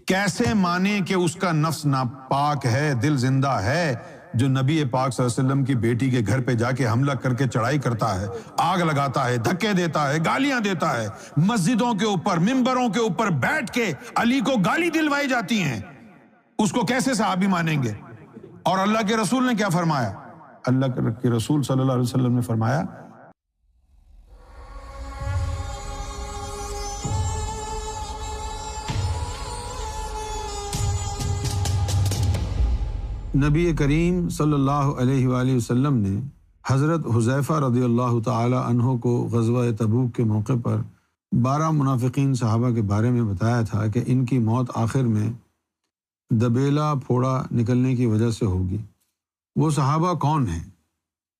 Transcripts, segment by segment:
کیسے مانیں کہ اس کا نفس ناپاک ہے، دل زندہ ہے، جو نبی پاک صلی اللہ علیہ وسلم کی بیٹی کے گھر پہ جا کے حملہ کر کے چڑھائی کرتا ہے، آگ لگاتا ہے، دھکے دیتا ہے، گالیاں دیتا ہے، مسجدوں کے اوپر ممبروں کے اوپر بیٹھ کے علی کو گالی دلوائی جاتی ہیں، اس کو کیسے صحابی مانیں گے؟ اور اللہ کے رسول نے کیا فرمایا؟ اللہ کے رسول صلی اللہ علیہ وسلم نے فرمایا نبی کریم صلی اللہ علیہ وآلہ وسلم نے حضرت حذیفہ رضی اللہ تعالی عنہ کو غزوہ تبوک کے موقع پر 12 منافقین صحابہ کے بارے میں بتایا تھا کہ ان کی موت آخر میں دبیلا پھوڑا نکلنے کی وجہ سے ہوگی۔ وہ صحابہ کون ہیں؟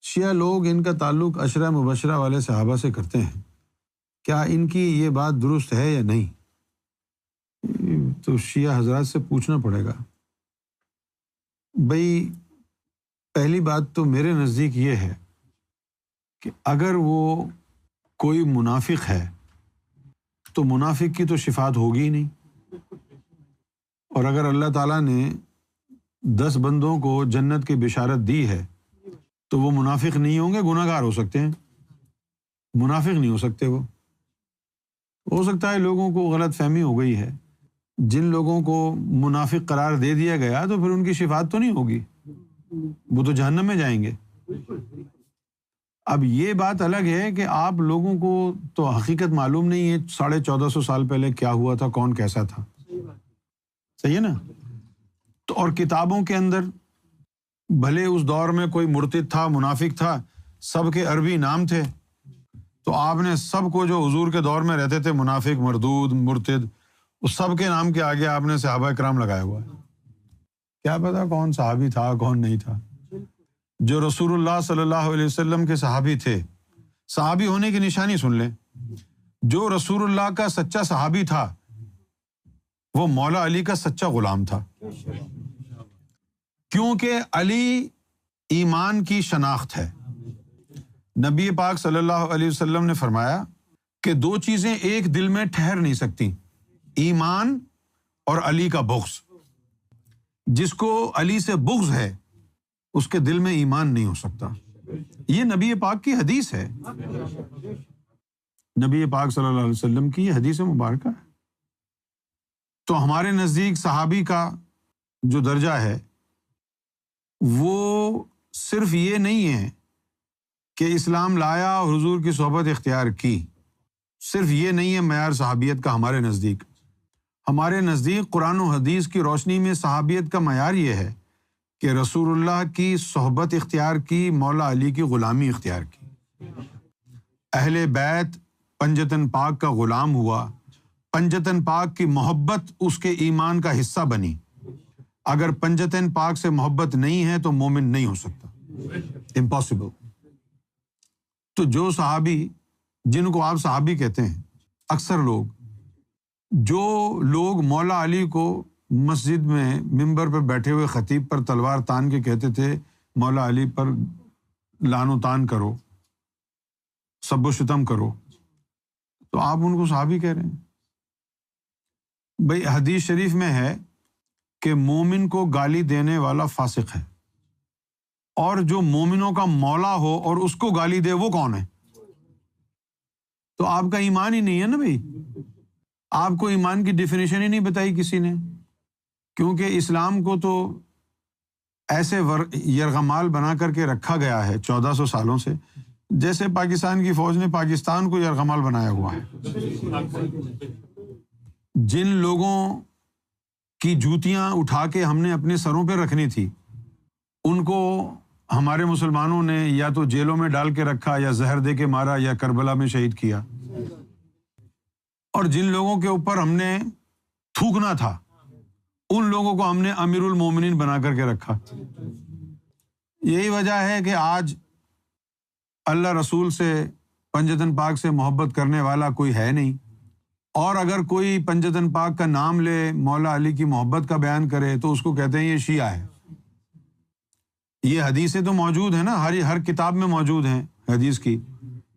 شیعہ لوگ ان کا تعلق عشرہ مبشرہ والے صحابہ سے کرتے ہیں۔ کیا ان کی یہ بات درست ہے یا نہیں؟ تو شیعہ حضرات سے پوچھنا پڑے گا۔ بھئی پہلی بات تو میرے نزدیک یہ ہے کہ اگر وہ کوئی منافق ہے تو منافق کی تو شفاعت ہوگی ہی نہیں، اور اگر اللہ تعالیٰ نے 10 بندوں کو جنت کی بشارت دی ہے تو وہ منافق نہیں ہوں گے، گناہ گار ہو سکتے ہیں، منافق نہیں ہو سکتے۔ وہ ہو سکتا ہے لوگوں کو غلط فہمی ہو گئی ہے، جن لوگوں کو منافق قرار دے دیا گیا تو پھر ان کی شفاعت تو نہیں ہوگی، وہ تو جہنم میں جائیں گے۔ اب یہ بات الگ ہے کہ آپ لوگوں کو تو حقیقت معلوم نہیں ہے 1450 سال پہلے کیا ہوا تھا، کون کیسا تھا، صحیح ہے نا؟ تو اور کتابوں کے اندر بھلے اس دور میں کوئی مرتد تھا، منافق تھا، سب کے عربی نام تھے، تو آپ نے سب کو جو حضور کے دور میں رہتے تھے، منافق، مردود، مرتد، اس سب کے نام کے آگے آپ نے صحابہ کرام لگایا ہوا ہے۔ کیا پتا کون صحابی تھا کون نہیں تھا؟ جو رسول اللہ صلی اللہ علیہ وسلم کے صحابی تھے، صحابی ہونے کی نشانی سن لیں، جو رسول اللہ کا سچا صحابی تھا وہ مولا علی کا سچا غلام تھا، کیونکہ علی ایمان کی شناخت ہے۔ نبی پاک صلی اللہ علیہ وسلم نے فرمایا کہ 2 چیزیں ایک دل میں ٹھہر نہیں سکتی، ایمان اور علی کا بغض۔ جس کو علی سے بغض ہے اس کے دل میں ایمان نہیں ہو سکتا۔ یہ نبی پاک کی حدیث ہے، نبی پاک صلی اللہ علیہ وسلم کی یہ حدیث مبارکہ ہے۔ تو ہمارے نزدیک صحابی کا جو درجہ ہے وہ صرف یہ نہیں ہے کہ اسلام لایا اور حضور کی صحبت اختیار کی، صرف یہ نہیں ہے معیار صحابیت کا۔ ہمارے نزدیک قرآن و حدیث کی روشنی میں صحابیت کا معیار یہ ہے کہ رسول اللہ کی صحبت اختیار کی، مولا علی کی غلامی اختیار کی، اہل بیت پنجتن پاک کا غلام ہوا، پنجتن پاک کی محبت اس کے ایمان کا حصہ بنی۔ اگر پنجتن پاک سے محبت نہیں ہے تو مومن نہیں ہو سکتا، امپاسبل۔ تو جو صحابی جن کو آپ صحابی کہتے ہیں، اکثر جو لوگ مولا علی کو مسجد میں ممبر پر بیٹھے ہوئے خطیب پر تلوار تان کے کہتے تھے مولا علی پر لعن و تان کرو، سب و شتم کرو، تو آپ ان کو صحابی کہہ رہے ہیں؟ بھئی حدیث شریف میں ہے کہ مومن کو گالی دینے والا فاسق ہے، اور جو مومنوں کا مولا ہو اور اس کو گالی دے وہ کون ہے؟ تو آپ کا ایمان ہی نہیں ہے نا بھائی، آپ کو ایمان کی ڈیفینیشن ہی نہیں بتائی کسی نے، کیونکہ اسلام کو تو ایسے یرغمال بنا کر کے رکھا گیا ہے 1400 سالوں سے، جیسے پاکستان کی فوج نے پاکستان کو یرغمال بنایا ہوا ہے۔ جن لوگوں کی جوتیاں اٹھا کے ہم نے اپنے سروں پہ رکھنی تھی، ان کو ہمارے مسلمانوں نے یا تو جیلوں میں ڈال کے رکھا، یا زہر دے کے مارا، یا کربلا میں شہید کیا۔ اور جن لوگوں کے اوپر ہم نے تھوکنا تھا، ان لوگوں کو ہم نے امیر المومنین بنا کر کے رکھا۔ یہی وجہ ہے کہ آج اللہ رسول سے، پنجتن پاک سے محبت کرنے والا کوئی ہے نہیں، اور اگر کوئی پنجتن پاک کا نام لے، مولا علی کی محبت کا بیان کرے تو اس کو کہتے ہیں یہ شیعہ ہے۔ یہ حدیثیں تو موجود ہیں نا، ہر کتاب میں موجود ہیں حدیث کی،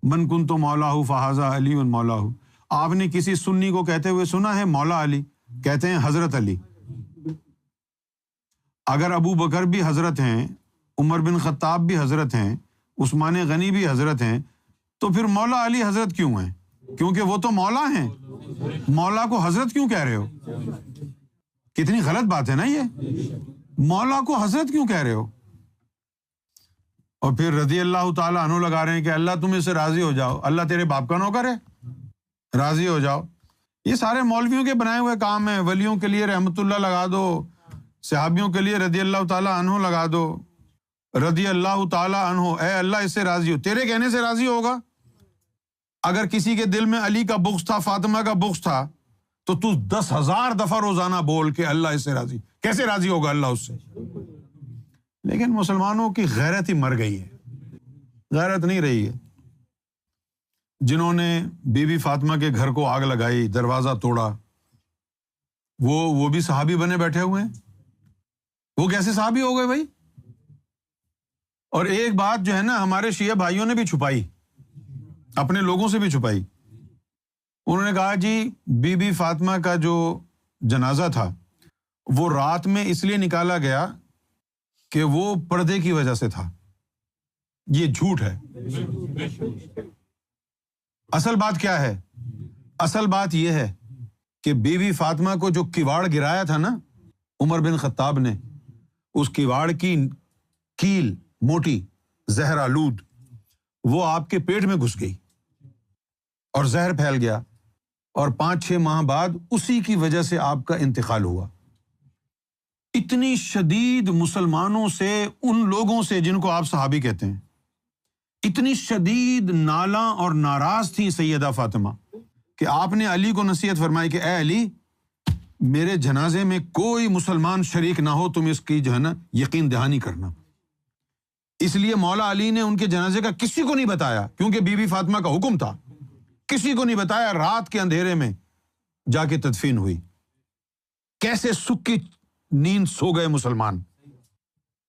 من کنت مولاہ فہذا علی مولاہ۔ آپ نے کسی سنی کو کہتے ہوئے سنا ہے مولا علی؟ کہتے ہیں حضرت علی. اگر ابو بکر بھی حضرت ہیں، عمر بن خطاب بھی حضرت ہیں، عثمان غنی بھی حضرت ہیں، تو پھر مولا علی حضرت کیوں ہیں؟ کیونکہ وہ تو مولا ہیں. مولا کو حضرت کیوں کہہ رہے ہو؟ کتنی غلط بات ہے نا یہ. مولا کو حضرت کیوں کہہ رہے ہو؟ اور پھر رضی اللہ تعالیٰ عنہ لگا رہے ہیں کہ اللہ تم اس سے راضی ہو جاؤ. اللہ تیرے باپ کا نوکر ہے، راضی ہو جاؤ. یہ سارے مولویوں کے بنائے ہوئے کام ہیں. ولیوں کے لیے رحمت اللہ لگا دو، صحابیوں کے لیے رضی اللہ تعالیٰ عنہ لگا دو. رضی اللہ تعالیٰ عنہ، اے اللہ اس سے راضی ہو. تیرے کہنے سے راضی ہوگا؟ اگر کسی کے دل میں علی کا بغض تھا، فاطمہ کا بغض تھا، تو 10,000 دفعہ روزانہ بول کے اللہ اس سے راضی. کیسے راضی ہوگا اللہ اس سے؟ لیکن مسلمانوں کی غیرت ہی مر گئی ہے، غیرت نہیں رہی ہے. جنہوں نے بی بی فاطمہ کے گھر کو آگ لگائی، دروازہ توڑا، وہ بھی صحابی بنے بیٹھے ہوئے ہیں. وہ کیسے صحابی ہو گئے بھائی؟ اور ایک بات جو ہے نا ہمارے شیعہ بھائیوں نے بھی چھپائی، اپنے لوگوں سے بھی چھپائی. انہوں نے کہا جی بی بی فاطمہ کا جو جنازہ تھا وہ رات میں اس لیے نکالا گیا کہ وہ پردے کی وجہ سے تھا. یہ جھوٹ ہے. اصل بات کیا ہے؟ اصل بات یہ ہے کہ بی بی فاطمہ کو جو کواڑ گرایا تھا نا عمر بن خطاب نے، اس کواڑ کی کیل موٹی زہر آلود وہ آپ کے پیٹ میں گھس گئی اور زہر پھیل گیا، اور 5-6 ماہ بعد اسی کی وجہ سے آپ کا انتقال ہوا. اتنی شدید مسلمانوں سے، ان لوگوں سے جن کو آپ صحابی کہتے ہیں، اتنی شدید نالاں اور ناراض تھی سیدہ فاطمہ کہ آپ نے علی کو نصیحت فرمائی کہ اے علی، میرے جنازے میں کوئی مسلمان شریک نہ ہو، تم اس کی جو ہے نا یقین دہانی کرنا. اس لیے مولا علی نے ان کے جنازے کا کسی کو نہیں بتایا، کیونکہ بی بی فاطمہ کا حکم تھا. کسی کو نہیں بتایا. رات کے اندھیرے میں جا کے تدفین ہوئی. کیسے سکھ کی نیند سو گئے مسلمان،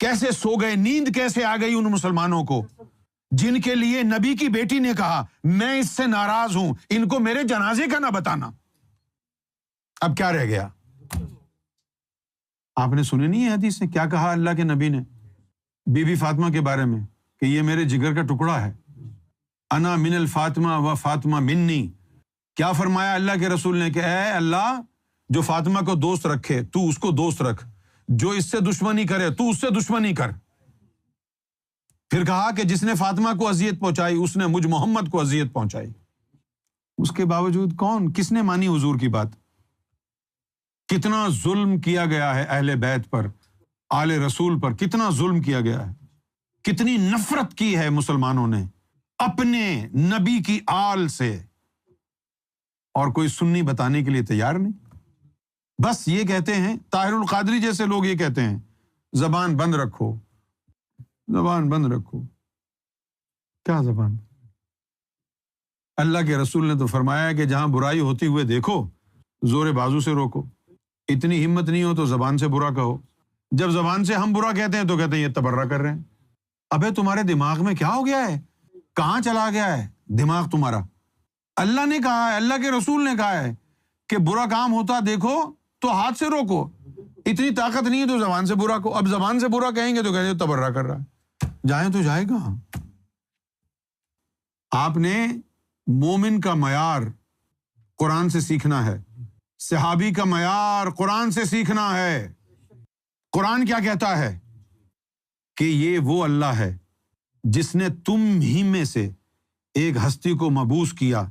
کیسے سو گئے، نیند کیسے آ گئی ان مسلمانوں کو جن کے لیے نبی کی بیٹی نے کہا میں اس سے ناراض ہوں، ان کو میرے جنازے کا نہ بتانا. اب کیا رہ گیا؟ آپ نے سنی نہیں ہے حدیث سے کیا کہا اللہ کے نبی نے بی بی فاطمہ کے بارے میں کہ یہ میرے جگر کا ٹکڑا ہے. انا من الفاطمہ و فاطمہ منی. کیا فرمایا اللہ کے رسول نے کہ اے اللہ، جو فاطمہ کو دوست رکھے تو اس کو دوست رکھ، جو اس سے دشمنی کرے تو اس سے دشمنی کر. پھر کہا کہ جس نے فاطمہ کو اذیت پہنچائی اس نے مجھ محمد کو اذیت پہنچائی. اس کے باوجود کس نے مانی حضور کی بات؟ کتنا ظلم کیا گیا ہے اہل بیت پر، آل رسول پر کتنا ظلم کیا گیا ہے، کتنی نفرت کی ہے مسلمانوں نے اپنے نبی کی آل سے، اور کوئی سنی بتانے کے لیے تیار نہیں. بس یہ کہتے ہیں، طاہر القادری جیسے لوگ یہ کہتے ہیں زبان بند رکھو، زبان بند رکھو. کیا زبان؟ اللہ کے رسول نے تو فرمایا کہ جہاں برائی ہوتی ہوئے دیکھو زور بازو سے روکو. اتنی ہمت نہیں ہو تو زبان سے برا کہو. جب زبان سے ہم برا کہتے ہیں تو کہتے ہیں یہ تبرہ کر رہے ہیں. ابے تمہارے دماغ میں کیا ہو گیا ہے؟ کہاں چلا گیا ہے دماغ تمہارا؟ اللہ نے کہا ہے، اللہ کے رسول نے کہا ہے کہ برا کام ہوتا دیکھو تو ہاتھ سے روکو. اتنی طاقت نہیں ہے تو زبان سے برا کہو. اب زبان سے برا کہیں گے تو کہیں تبرہ کر رہا ہے. جائیں تو جائے کہاں؟ آپ نے مومن کا معیار قرآن سے سیکھنا ہے، صحابی کا معیار قرآن سے سیکھنا ہے. قرآن کیا کہتا ہے کہ یہ وہ اللہ ہے جس نے تم ہی میں سے ایک ہستی کو مبعوث کیا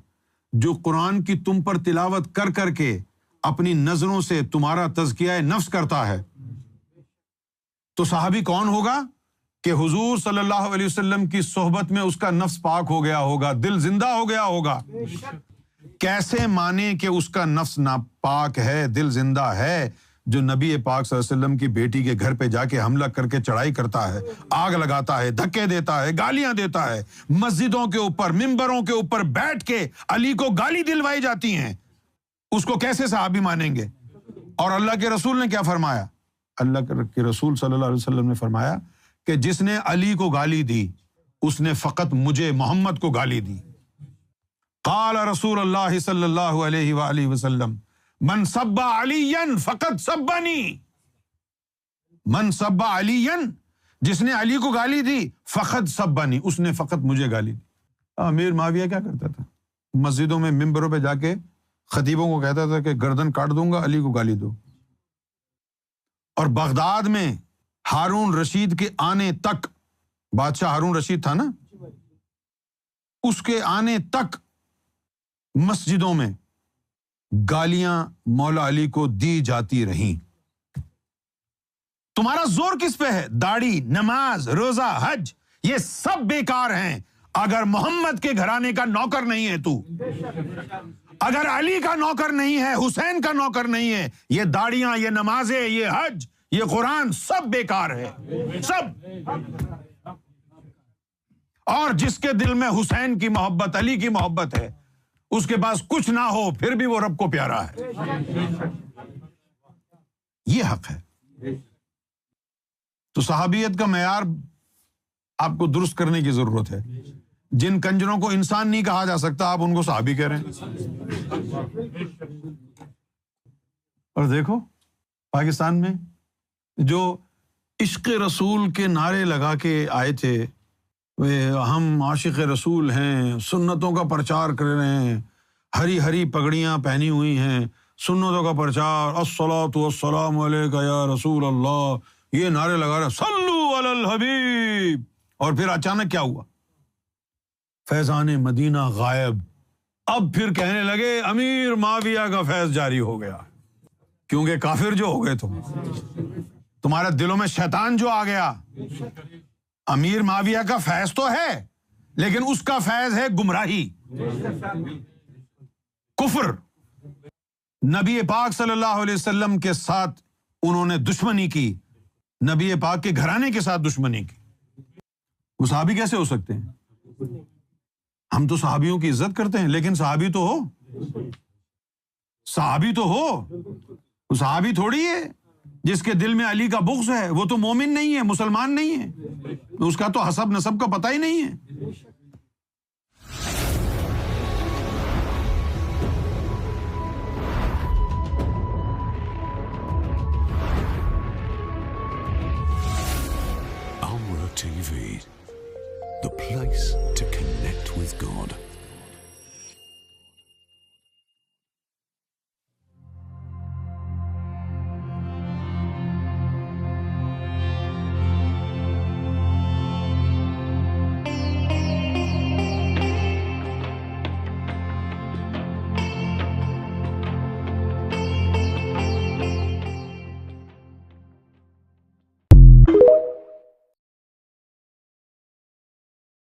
جو قرآن کی تم پر تلاوت کر کر کے اپنی نظروں سے تمہارا تزکیہ نفس کرتا ہے. تو صحابی کون ہوگا کہ حضور صلی اللہ علیہ وسلم کی صحبت میں اس کا نفس پاک ہو گیا ہوگا، دل زندہ ہو گیا ہوگا. کیسے مانے کہ اس کا نفس ناپاک ہے، دل زندہ ہے، جو نبی پاک صلی اللہ علیہ وسلم کی بیٹی کے گھر پہ جا کے حملہ کر کے چڑھائی کرتا ہے، آگ لگاتا ہے، دھکے دیتا ہے، گالیاں دیتا ہے، مسجدوں کے اوپر ممبروں کے اوپر بیٹھ کے علی کو گالی دلوائی جاتی ہیں، اس کو کیسے صحابی مانیں گے؟ اور اللہ کے رسول نے کیا فرمایا؟ اللہ کے رسول صلی اللہ علیہ وسلم نے فرمایا کہ جس نے علی کو گالی دی اس نے فقط مجھے محمد کو گالی دی. قال رسول اللہ صلی اللہ علیہ وآلہ وسلم من سب علیا فقد سبنی، من سب علیا، جس نے علی کو گالی دی، فقد سبنی، اس نے فقط مجھے گالی دی۔ امیر معاویہ کیا کرتا تھا؟ مسجدوں میں ممبروں پہ جا کے خطیبوں کو کہتا تھا کہ گردن کاٹ دوں گا، علی کو گالی دو۔ اور بغداد میں ہارون رشید کے آنے تک، بادشاہ ہارون رشید تھا نا، اس کے آنے تک مسجدوں میں گالیاں مولا علی کو دی جاتی رہیں۔ تمہارا زور کس پہ ہے؟ داڑھی، نماز، روزہ، حج، یہ سب بیکار ہیں اگر محمد کے گھرانے کا نوکر نہیں ہے تو، اگر علی کا نوکر نہیں ہے، حسین کا نوکر نہیں ہے، یہ داڑیاں، یہ نمازیں، یہ حج، یہ قرآن سب بیکار ہے، سب۔ اور جس کے دل میں حسین کی محبت، علی کی محبت ہے، اس کے پاس کچھ نہ ہو پھر بھی وہ رب کو پیارا ہے۔ یہ حق ہے۔ تو صحابیت کا معیار آپ کو درست کرنے کی ضرورت ہے۔ جن کنجروں کو انسان نہیں کہا جا سکتا، آپ ان کو صحابی کہہ رہے ہیں۔ اور دیکھو پاکستان میں جو عشق رسول کے نعرے لگا کے آئے تھے، ہم عاشق رسول ہیں، سنتوں کا پرچار کر رہے ہیں، ہری ہری پگڑیاں پہنی ہوئی ہیں، سنتوں کا پرچار، الصلاۃ والسلام علیک یا رسول اللہ، یہ نعرے لگا رہے، صلو علی الحبیب۔ اور پھر اچانک کیا ہوا؟ فیضان مدینہ غائب۔ اب پھر کہنے لگے امیر معاویہ کا فیض جاری ہو گیا، کیونکہ کافر جو ہو گئے تمہارے دلوں میں شیطان جو آ گیا۔ امیر معاویہ کا فیض تو ہے، لیکن اس کا فیض ہے گمراہی، کفر۔ نبی پاک صلی اللہ علیہ وسلم کے ساتھ انہوں نے دشمنی کی، نبی پاک کے گھرانے کے ساتھ دشمنی کی۔ وہ صحابی کیسے ہو سکتے ہیں؟ ہم تو صحابیوں کی عزت کرتے ہیں، لیکن صحابی تو ہو، صحابی تو ہو۔ وہ صحابی تھوڑی ہے جس کے دل میں علی کا بغض ہے، وہ تو مومن نہیں ہے، مسلمان نہیں ہے، اس کا تو حسب نسب کا پتہ ہی نہیں ہے۔ Amra TV, the place to connect with God.